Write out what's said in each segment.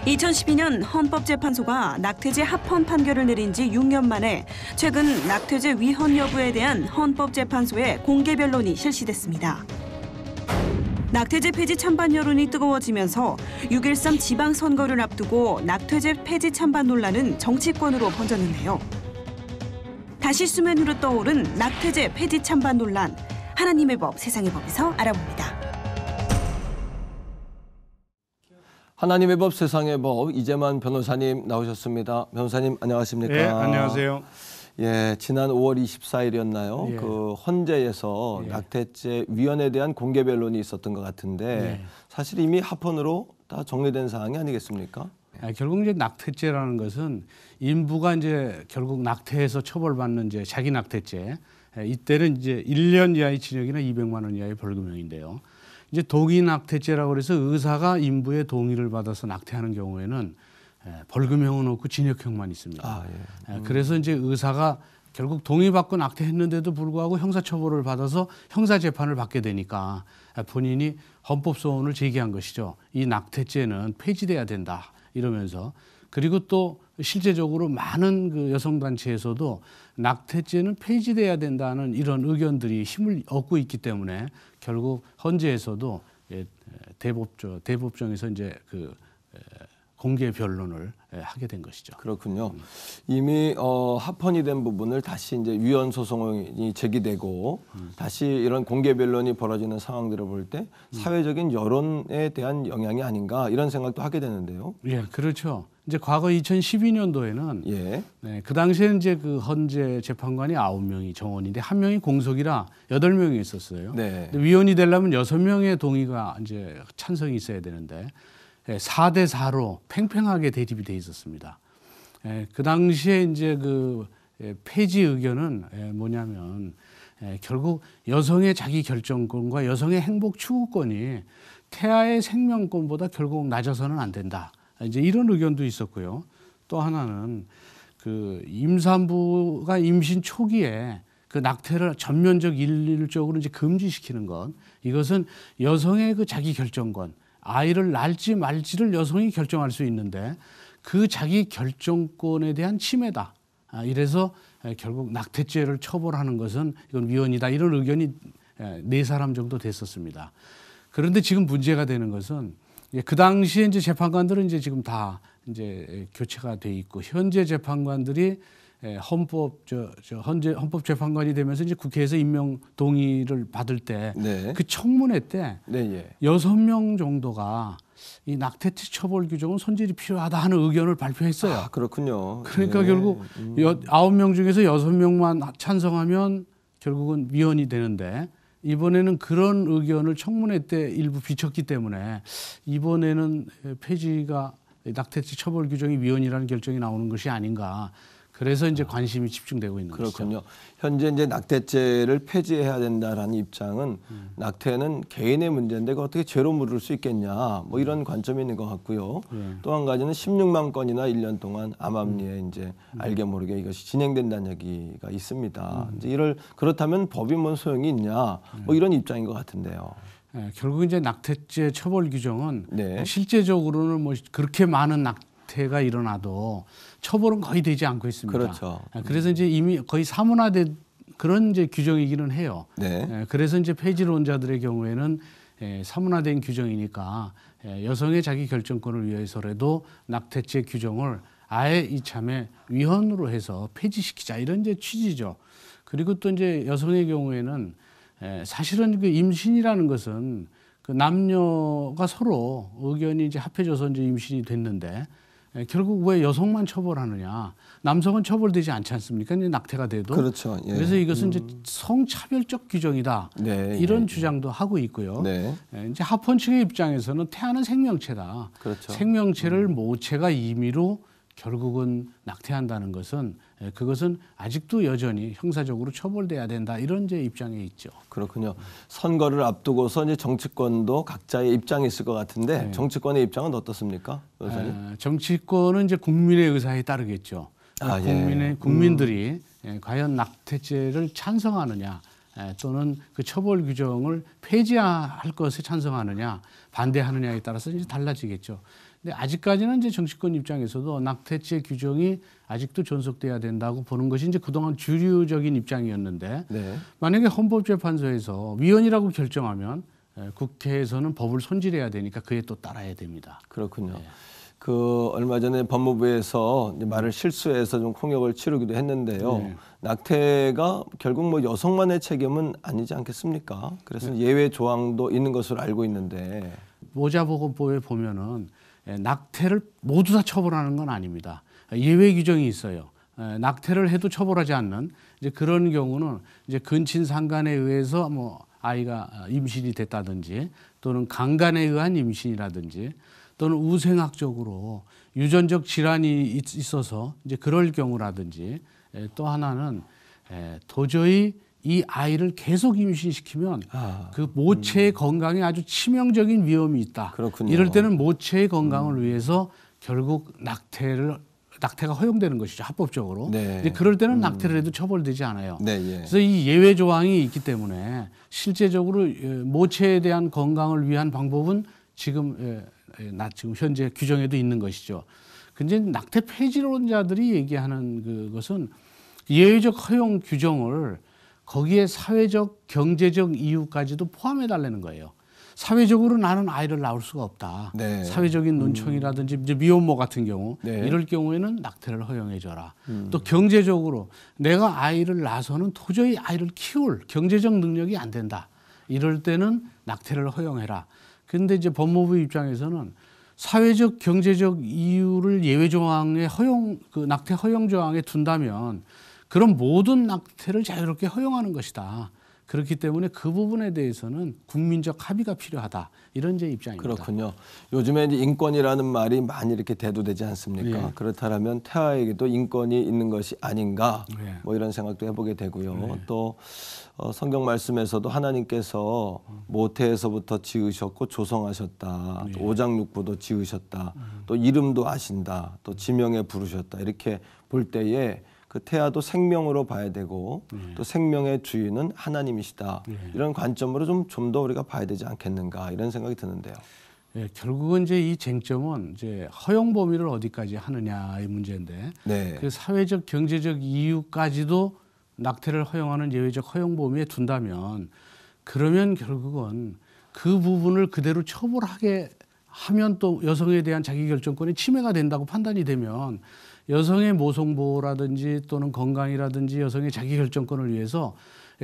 2012년 헌법재판소가 낙태죄 합헌 판결을 내린 지 6년 만에 최근 낙태죄 위헌 여부에 대한 헌법재판소의 공개 변론이 실시됐습니다. 낙태죄 폐지 찬반 여론이 뜨거워지면서 6.13 지방선거를 앞두고 낙태죄 폐지 찬반 논란은 정치권으로 번졌는데요. 다시 수면 위로 떠오른 낙태죄 폐지 찬반 논란, 하나님의 법, 세상의 법에서 알아봅니다. 하나님의 법, 세상의 법, 이재만 변호사님 나오셨습니다. 변호사님 안녕하십니까? 네, 안녕하세요. 예, 지난 5월 24일이었나요? 예. 그 헌재에서 예. 낙태죄 위헌에 대한 공개 변론이 있었던 것 같은데 예. 사실 이미 합헌으로 다 정리된 사항이 아니겠습니까? 결국 이제 낙태죄라는 것은 인부가 이제 결국 낙태해서 처벌받는 이제 자기 낙태죄, 이때는 이제 1년 이하의 징역이나 200만 원 이하의 벌금형인데요. 이제 동의 낙태죄라고 해서 의사가 인부의 동의를 받아서 낙태하는 경우에는 벌금형은 없고 징역형만 있습니다. 아, 예. 그래서 이제 의사가 결국 동의받고 낙태했는데도 불구하고 형사처벌을 받아서 형사재판을 받게 되니까 본인이 헌법소원을 제기한 것이죠. 이 낙태죄는 폐지돼야 된다 이러면서, 그리고 또 실제적으로 많은 그 여성단체에서도 낙태죄는 폐지돼야 된다는 이런 의견들이 힘을 얻고 있기 때문에 결국 헌재에서도 대법정에서 이제 그 공개 변론을 하게 된 것이죠. 그렇군요. 이미 합헌이 된 부분을 다시 이제 위헌 소송이 제기되고 다시 이런 공개 변론이 벌어지는 상황들을 볼 때 사회적인 여론에 대한 영향이 아닌가 이런 생각도 하게 되는데요. 예, 그렇죠. 이제 과거 2012년도에는 예. 네, 그 당시에는 이제 그 헌재 재판관이 9명이 정원인데 1명이 공석이라 8명이 있었어요. 네. 근데 위헌이 되려면 6명의 동의가 이제 찬성이 있어야 되는데 4대 4로 팽팽하게 대립이 돼 있었습니다. 그 당시에 이제 그 폐지 의견은 뭐냐면 결국 여성의 자기 결정권과 여성의 행복 추구권이 태아의 생명권보다 결국 낮아서는 안 된다. 이제 이런 의견도 있었고요. 또 하나는 그 임산부가 임신 초기에 그 낙태를 전면적 일률적으로 이제 금지시키는 것, 이것은 여성의 그 자기 결정권, 아이를 낳을지 말지를 여성이 결정할 수 있는데 그 자기 결정권에 대한 침해다. 이래서 결국 낙태죄를 처벌하는 것은 이건 위헌이다. 이런 의견이 4사람 정도 됐었습니다. 그런데 지금 문제가 되는 것은 그 당시에 이제 재판관들은 이제 지금 다 이제 교체가 돼 있고 현재 재판관들이 헌법 재판관이 되면서 이제 국회에서 임명 동의를 받을 때 그 청문회 때 6명 정도가 이 낙태죄 처벌 규정은 손질이 필요하다 하는 의견을 발표했어요. 아, 그렇군요. 그러니까 결국 9명 중에서 6명만 찬성하면 결국은 위헌이 되는데 이번에는 그런 의견을 청문회 때 일부 비쳤기 때문에 이번에는 폐지가 낙태죄 처벌 규정이 위헌이라는 결정이 나오는 것이 아닌가. 그래서 이제 관심이 집중되고 있는 것이죠. 그렇군요. 현재 이제 낙태죄를 폐지해야 된다라는 입장은 낙태는 개인의 문제인데 그 어떻게 죄로 물을 수 있겠냐, 뭐 이런 관점이 있는 것 같고요. 또 한 가지는 16만 건이나 1년 동안 암암리에 이제 알게 모르게 이것이 진행된다는 얘기가 있습니다. 이제 그렇다면 법이 뭔 소용이 있냐, 뭐 이런 입장인 것 같은데요. 결국 이제 낙태죄 처벌 규정은 실제적으로는 뭐 그렇게 많은 낙태가 일어나도 처벌은 거의 되지 않고 있습니다. 그렇죠. 그래서 이제 이미 거의 사문화된 그런 이제 규정이기는 해요. 그래서 이제 폐지론자들의 경우에는 사문화된 규정이니까 여성의 자기 결정권을 위해서라도 낙태죄 규정을 아예 이참에 위헌으로 해서 폐지시키자 이런 이제 취지죠. 그리고 또 이제 여성의 경우에는 사실은 그 임신이라는 것은 그 남녀가 서로 의견이 이제 합해져서 이제 임신이 됐는데 결국 왜 여성만 처벌하느냐? 남성은 처벌되지 않지 않습니까? 이제 낙태가 돼도. 그렇죠. 예. 그래서 이것은 이제 성차별적 규정이다. 이런 주장도 하고 있고요. 이제 합헌 측의 입장에서는 태아는 생명체다. 그렇죠. 생명체를 모체가 임의로 결국은 낙태한다는 것은 그것은 아직도 여전히 형사적으로 처벌돼야 된다 이런 제 입장에 있죠. 그렇군요. 선거를 앞두고서 이제 정치권도 각자의 입장이 있을 것 같은데 정치권의 입장은 어떻습니까, 변호사님? 정치권은 이제 국민의 의사에 따르겠죠. 국민들이 과연 낙태죄를 찬성하느냐 또는 그 처벌 규정을 폐지할 것에 찬성하느냐 반대하느냐에 따라서 이제 달라지겠죠. 근데 아직까지는 이제 정치권 입장에서도 낙태죄 규정이 아직도 존속돼야 된다고 보는 것이 이제 그동안 주류적인 입장이었는데 네. 만약에 헌법재판소에서 위헌이라고 결정하면 국회에서는 법을 손질해야 되니까 그에 또 따라야 됩니다. 그렇군요. 네. 그 얼마 전에 법무부에서 이제 말을 실수해서 좀 공역을 치르기도 했는데요. 네. 낙태가 결국 뭐 여성만의 책임은 아니지 않겠습니까? 그래서 예외 조항도 있는 것으로 알고 있는데. 모자보건법에 보면은 낙태를 모두 다 처벌하는 건 아닙니다. 예외 규정이 있어요. 낙태를 해도 처벌하지 않는 이제 그런 경우는 이제 근친 상간에 의해서 뭐 아이가 임신이 됐다든지 또는 강간에 의한 임신이라든지 또는 우생학적으로 유전적 질환이 있어서 이제 그럴 경우라든지 또 하나는 도저히 이 아이를 계속 임신시키면 그 모체의 건강에 아주 치명적인 위험이 있다. 그렇군요. 이럴 때는 모체의 건강을 위해서 결국 낙태가 허용되는 것이죠. 합법적으로. 네. 이제 그럴 때는 낙태를 해도 처벌되지 않아요. 네, 예. 그래서 이 예외 조항이 있기 때문에 실제적으로 모체에 대한 건강을 위한 방법은 지금 현재 규정에도 있는 것이죠. 근데 낙태 폐지론자들이 얘기하는 그것은 예외적 허용 규정을 거기에 사회적, 경제적 이유까지도 포함해 달라는 거예요. 사회적으로 나는 아이를 낳을 수가 없다. 네. 사회적인 논청이라든지 이제 미혼모 같은 경우 네. 이럴 경우에는 낙태를 허용해 줘라. 또 경제적으로 내가 아이를 낳아서는 도저히 아이를 키울 경제적 능력이 안 된다. 이럴 때는 낙태를 허용해라. 근데 이제 법무부 입장에서는 사회적, 경제적 이유를 예외 조항에 낙태 허용 조항에 둔다면 그런 모든 낙태를 자유롭게 허용하는 것이다. 그렇기 때문에 그 부분에 대해서는 국민적 합의가 필요하다. 이런 제 입장입니다. 그렇군요. 요즘에 이제 인권이라는 말이 많이 이렇게 대두되지 않습니까? 네. 그렇다면 태아에게도 인권이 있는 것이 아닌가? 네. 뭐 이런 생각도 해보게 되고요. 네. 또 성경 말씀에서도 하나님께서 모태에서부터 지으셨고 조성하셨다. 네. 또 오장육부도 지으셨다. 또 이름도 아신다. 또 지명에 부르셨다. 이렇게 볼 때에 그 태아도 생명으로 봐야 되고 또 생명의 주인은 하나님이시다. 이런 관점으로 좀 더 우리가 봐야 되지 않겠는가 이런 생각이 드는데요. 예, 결국은 이제 이 쟁점은 이제 허용 범위를 어디까지 하느냐의 문제인데 네. 그 사회적, 경제적 이유까지도 낙태를 허용하는 예외적 허용 범위에 둔다면 그러면 결국은 그 부분을 그대로 처벌하게 하면 또 여성에 대한 자기결정권이 침해가 된다고 판단이 되면 여성의 모성보호라든지 또는 건강이라든지 여성의 자기결정권을 위해서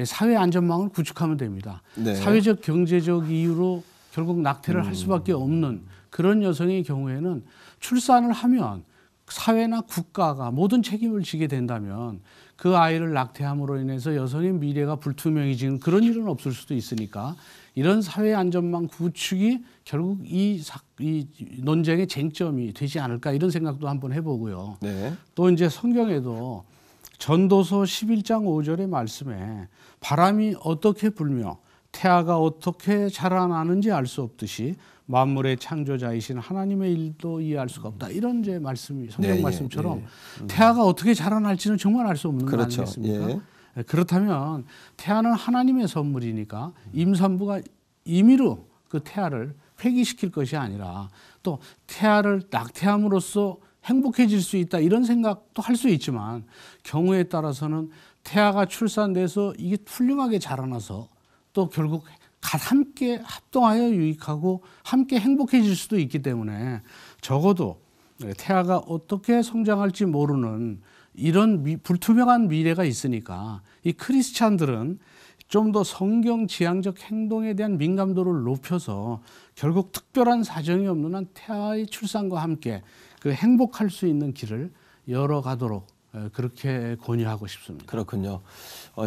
사회 안전망을 구축하면 됩니다. 네. 사회적 경제적 이유로 결국 낙태를 할 수밖에 없는 그런 여성의 경우에는 출산을 하면 사회나 국가가 모든 책임을 지게 된다면 그 아이를 낙태함으로 인해서 여성의 미래가 불투명해지는 그런 일은 없을 수도 있으니까 이런 사회 안전망 구축이 결국 이 논쟁의 쟁점이 되지 않을까 이런 생각도 한번 해보고요. 네. 또 이제 성경에도 전도서 11장 5절의 말씀에 바람이 어떻게 불며 태아가 어떻게 자라나는지 알 수 없듯이 만물의 창조자이신 하나님의 일도 이해할 수가 없다. 이런 이제 말씀이 성경 네, 말씀처럼 예. 태아가 어떻게 자라날지는 정말 알 수 없는 그렇죠. 거 아니겠습니까? 예. 그렇다면 태아는 하나님의 선물이니까 임산부가 임의로 그 태아를 폐기시킬 것이 아니라 또 태아를 낙태함으로써 행복해질 수 있다 이런 생각도 할 수 있지만 경우에 따라서는 태아가 출산돼서 이게 훌륭하게 자라나서 또 결국 함께 합동하여 유익하고 함께 행복해질 수도 있기 때문에 적어도 태아가 어떻게 성장할지 모르는 이런 불투명한 미래가 있으니까 이 크리스찬들은 좀 더 성경 지향적 행동에 대한 민감도를 높여서 결국 특별한 사정이 없는 한 태아의 출산과 함께 그 행복할 수 있는 길을 열어가도록 그렇게 권유하고 싶습니다. 그렇군요.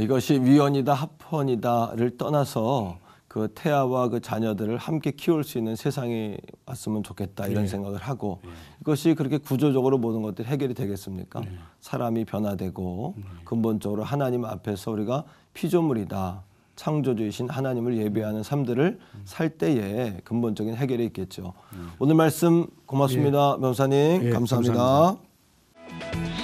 이것이 위헌이다 합헌이다를 떠나서 그 태아와 그 자녀들을 함께 키울 수 있는 세상이 왔으면 좋겠다 이런 생각을 하고 이것이 그렇게 구조적으로 모든 것들이 해결이 되겠습니까? 사람이 변화되고 근본적으로 하나님 앞에서 우리가 피조물이다. 창조주이신 하나님을 예배하는 삶들을 살 때에 근본적인 해결이 있겠죠. 오늘 말씀 고맙습니다. 변호사님. 예, 감사합니다. 감사합니다.